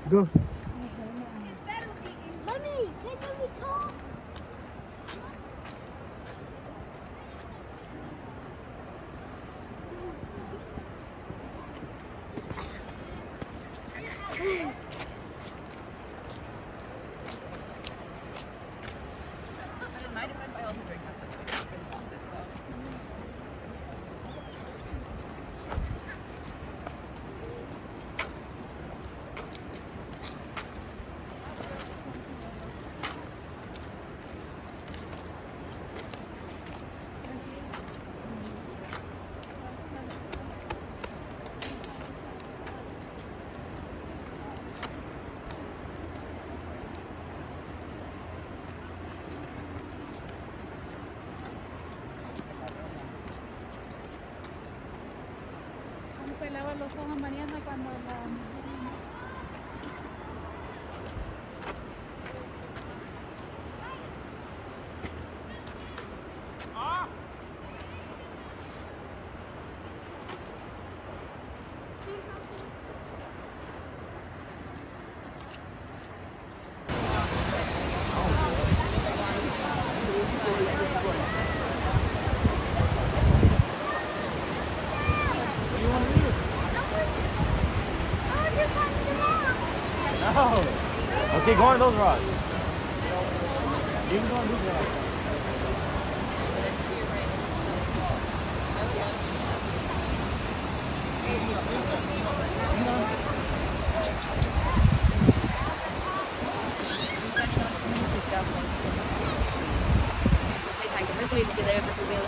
Go. Mommy, can we talk? But in my defense, I also drink out of the faucet, so. Se lava los ojos Mariana cuando la... Oh. Okay, go on those rods. You can go on these rods. Ay, tanto, me pulito que debe percibir.